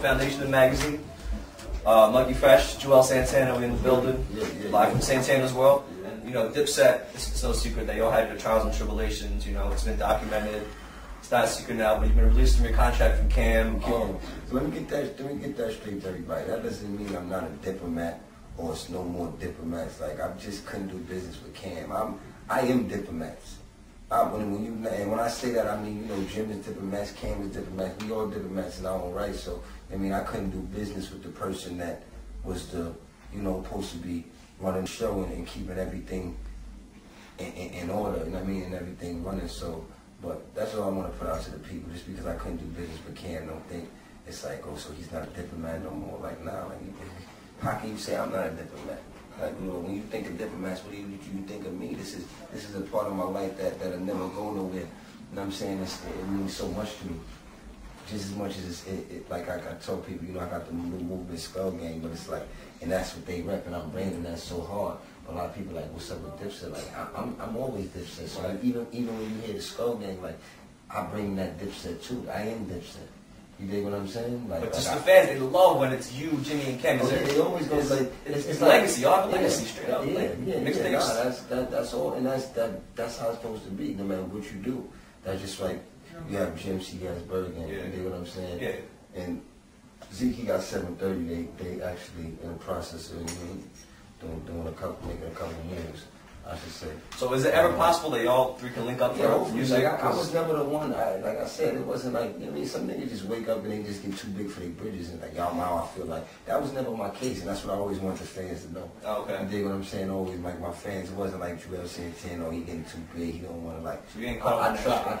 Foundation of the magazine. Lucky Fresh, Juelz Santana, we in the building, live from Santana's World. And, you know, Dipset, it's no secret that you all had your trials and tribulations, you know, it's been documented. It's not a secret now, but you've been released from your contract from Cam. So let me get that straight to everybody. That doesn't mean I'm not a diplomat or it's no more diplomats. Like, I just couldn't do business with Cam. I am diplomats. When I say that, I mean, you know, Jim is diplomats, Cam is diplomats, we all diplomats in our own right. So, I mean, I couldn't do business with the person that was the, you know, supposed to be running the show and keeping everything in order, you know what I mean, and everything running. So, but that's all I want to put out to the people. Just because I couldn't do business with Cam, don't think it's like, oh, so he's not a diplomat no more. Like, nah, like, how can you say I'm not a diplomat? Like, you know, when you think of diplomats, what do you think of me? This is a part of my life that'll never go nowhere. You know what I'm saying? It means so much to me. Just as much as like I told people, you know, I got the new movement Skull Gang, but it's like, and that's what they rep, and I'm branding that so hard. But a lot of people are like, what's up with Dipset? Like, I'm always Dipset. So like, even when you hear the Skull Gang, like, I bring that Dipset too. I am Dipset. You dig what I'm saying? Like, but just the fans, they love when it's you, Jimmy, and Cam. They always go like, it's like, legacy. Y'all have a legacy straight up. That's all, and that's how it's supposed to be. No matter what you do, that's just like you have Jim, he has Bergen. You dig what I'm saying? Yeah. And Zeke, he got 730. They actually in the process of doing making a couple moves, I should say. So is it ever possible that y'all three can link up for music? Like, I was never the one. Like I said, it wasn't like, you know what I mean, some niggas just wake up and they just get too big for their bridges and like, y'all now I feel like that was never my case, and that's what I always want the fans to know. Oh, okay. You dig what I'm saying? Always like my fans. It wasn't like Juelz Santana, he getting too big. He don't want to like. So you ain't I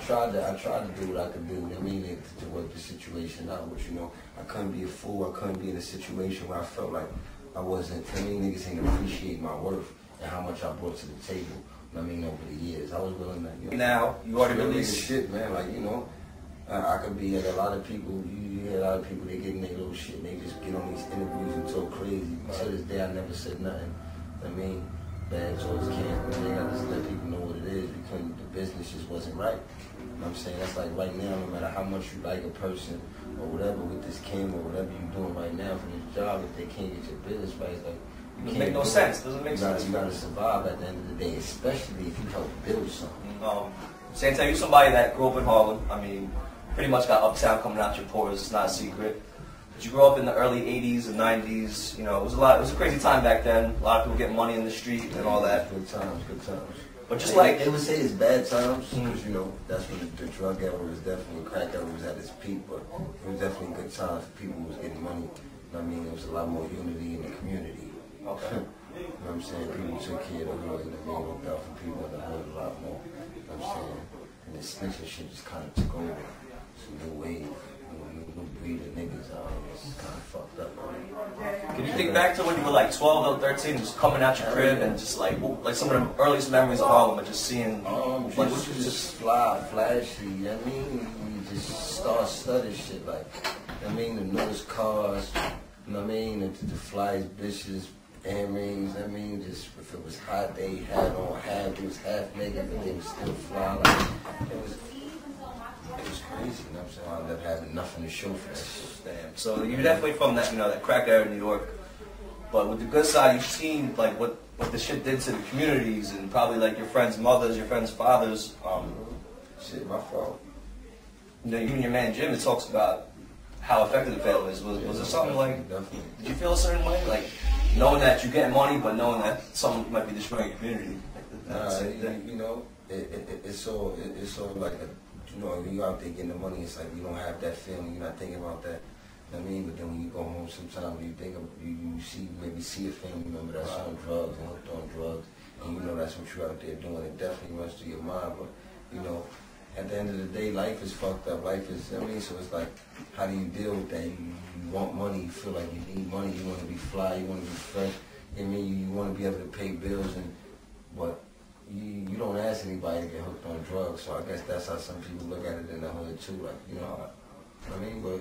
tried to do what I could do. You know what I mean, to work the situation out. But you know, I couldn't be a fool. I couldn't be in a situation where I felt like I wasn't. I mean, niggas ain't appreciate my worth and how much I brought to the table. I mean, over the years, I was willing to, you know. Now, you already released shit, man. Like, you know, I could be at a lot of people, you hear a lot of people, they get in their little shit and they just get on these interviews and talk crazy. To this day, I never said nothing. I mean, bad towards Cam. They got to just let people know what it is because the business just wasn't right. You know what I'm saying? That's like right now, no matter how much you like a person or whatever with this Cam or whatever you're doing right now for this job, if they can't get your business right, it's like, it doesn't make no sense. Doesn't make sense. You gotta survive at the end of the day, especially if you help build something. Santana, you're somebody that grew up in Harlem. I mean, pretty much got uptown coming out your pores. It's not a secret. But you grew up in the early '80s and '90s. You know, it was a crazy time back then. A lot of people getting money in the street and all that. Good times. But just like they would say, it's bad times because you know that's when the drug era was definitely, crack era was at its peak. But it was definitely good times. People was getting money. I mean, there was a lot more unity in the community. Okay. You know what I'm saying? People took care of the hood and they looked out for people in the hood a lot more. You know what I'm saying? And the snitching shit just kind of took over. It's a new wave, new breed of niggas out here. It's kind of fucked up. Right? Can you think back to when you were like 12 or 13, just coming out your crib and just like some of the earliest memories of Harlem and just seeing like just flashy, you know what I mean? You just star-studded shit, like, you know what I mean? The newest cars, you know what I mean? The flyest bitches, earrings, I mean, just if it was hot, they had on half, it was half naked, but they was still fly. Like, it was crazy, you know what I'm saying? I ended up having nothing to show for that shit. Damn. So you're definitely from that, you know, that crack era in New York. But with the good side, you've seen like what the shit did to the communities and probably like your friends' mothers, your friends' fathers. Shit, my fault. You know, you and your man Jim, it talks about how effective the family is. Was there something like? Definitely. Did you feel a certain way, like knowing that you're getting money, but knowing that something might be destroying your community? You know, it's all like you know, when you out there getting the money, it's like you don't have that feeling. You're not thinking about that. You know what I mean? But then when you go home, sometimes you think of, you see a family member that's on drugs and hooked on drugs, and you know that's what you're out there doing. It definitely runs through your mind. But you know, at the end of the day, life is fucked up. Life is, I mean, so it's like, how do you deal with that? You want money, you feel like you need money, you want to be fly, you want to be fresh. I mean, you want to be able to pay bills, but you don't ask anybody to get hooked on drugs. So I guess that's how some people look at it in the hood too. Like, you know, I mean, but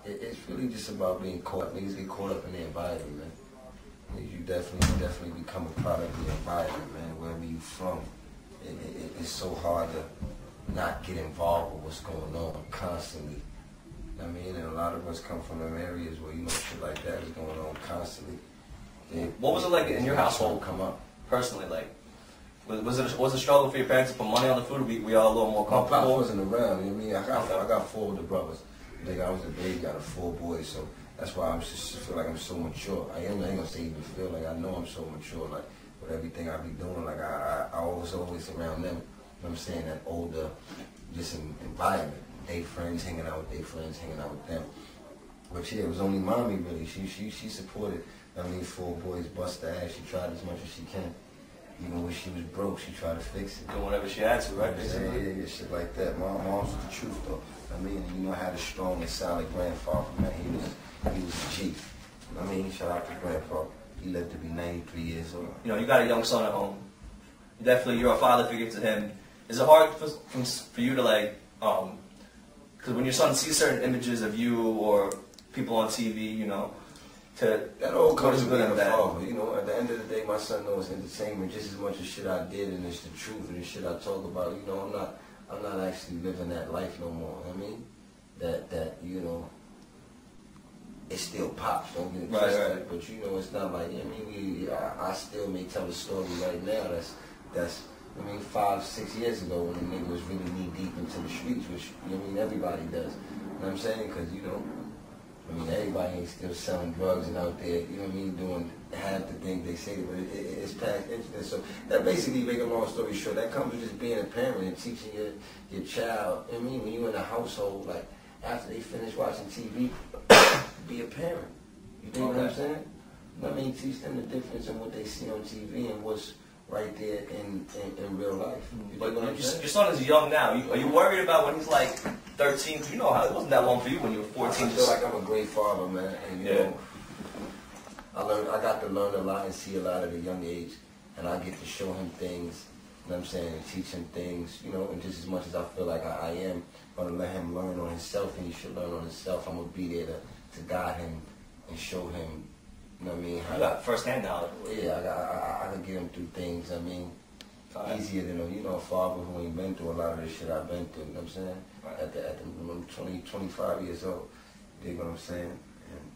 it's really just about being caught. Niggas get caught up in the environment, man. You definitely become a product of the environment, man. Wherever you from, it's so hard to not get involved with what's going on constantly. I mean, and a lot of us come from them areas where, you know, shit like that is going on constantly. What was it like in your household? Come up Personally, like, was it a struggle for your parents to put money on the food? We all a little more comfortable. My pop wasn't around. You know what I mean? I got 4 older brothers. Like, I was a baby, got 4 boys, so that's why I just feel like I'm so mature. I ain't gonna say even feel like I know I'm so mature. Like with everything I be doing, like I was always around them. You know what I'm saying? That older, just environment. They friends hanging out with their friends, hanging out with them. But yeah, it was only mommy really. She supported. I mean, 4 boys bust her ass. She tried as much as she can. Even when she was broke, she tried to fix it. Doing whatever she had to, right? Yeah, shit like that. Mom's the truth, though. I mean, you know, I had a strong and solid grandfather, man. He was the chief. I mean, shout out to Grandpa. He lived to be 93 years old. You know, you got a young son at home. Definitely, you're a father figure to him. Is it hard for you to, like, because when your son sees certain images of you or people on TV, you know, that all comes with being a father. You know, at the end of the day, my son knows entertainment just as much as shit I did, and it's the truth and the shit I talk about. You know, I'm not actually living that life no more. I mean, that you know, it still pops. Don't get it twisted. Right. But you know, it's not like I mean, I still may tell a story right now. That's I mean, 5, 6 years ago when the nigga was really knee deep into the streets, which I mean everybody does. You know what I'm saying? Because you know. I mean, everybody ain't still selling drugs and out there, you know what I mean, doing half the things they say, but it's past internet. So that basically, make a long story short, that comes with just being a parent and teaching your child, I mean, when you're in a household, like, after they finish watching TV, be a parent. You think what I'm saying? I mean, teach them the difference in what they see on TV and what's right there in real life. But your son is young now. Are you worried about when he's like 13? You know how it wasn't that long for you when you were 14. I feel like I'm a great father, man. And you know, I got to learn a lot and see a lot at a young age, and I get to show him things. You know what I'm saying? And teach him things. You know, and just as much as I feel like I am gonna let him learn on himself, and he should learn on himself. I'm gonna be there to guide him and show him. You know what I mean? You got first-hand knowledge. Yeah, I can get him through things, I mean, easier than, you know, a father who ain't been through a lot of this shit I've been through, you know what I'm saying? When I'm 20, 25 years old, you know what I'm saying? And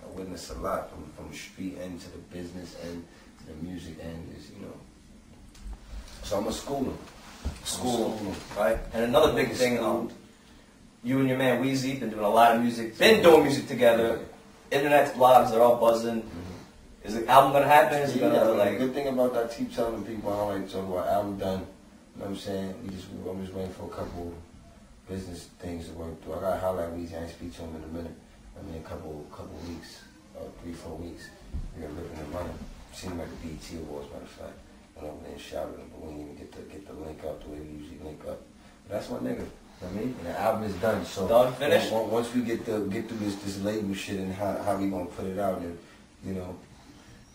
I witnessed a lot from the street end to the business end to the music end, is, you know. So I'm a schooler. School, right? And another big thing, you and your man Weezy been doing a lot of music, been doing music together. Internet blogs, they're all buzzing. Is the album gonna happen? Is it gonna like? The good thing about that, I keep telling people I don't like to talk about album done. You know what I'm saying? I'm just waiting for a couple business things to work through. I gotta holler at Weezy. I ain't speak to him in a minute. I mean, a couple weeks, 3, 4 weeks. We're ripping and running. Seen him at the BET Awards, matter of fact. Went over there and shouted him, but we didn't even get the link up the way we usually link up. But that's my nigga. I mean, and the album is done, so done, finished. Once we get through this label shit and how we gonna put it out, and you know,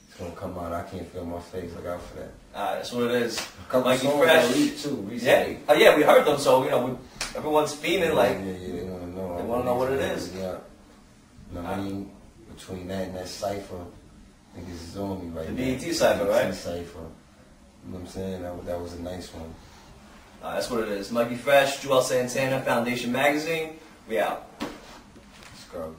it's gonna come out. I Can't Feel My Face. Look out for that. That's what it is. A couple Mikey songs Fresh. I leaked too recently. Yeah, yeah, we heard them. So you know, everyone's fiending like. Yeah, they wanna know. They wanna know what it is. Yeah. You know what I mean? Between that and that cipher, niggas is on me right now. The BET cipher, right? BET cipher. You know what I'm saying? That was a nice one. That's what it is. Mikey Fresh, Juelz Santana, Foundation Magazine. We out. Let's go.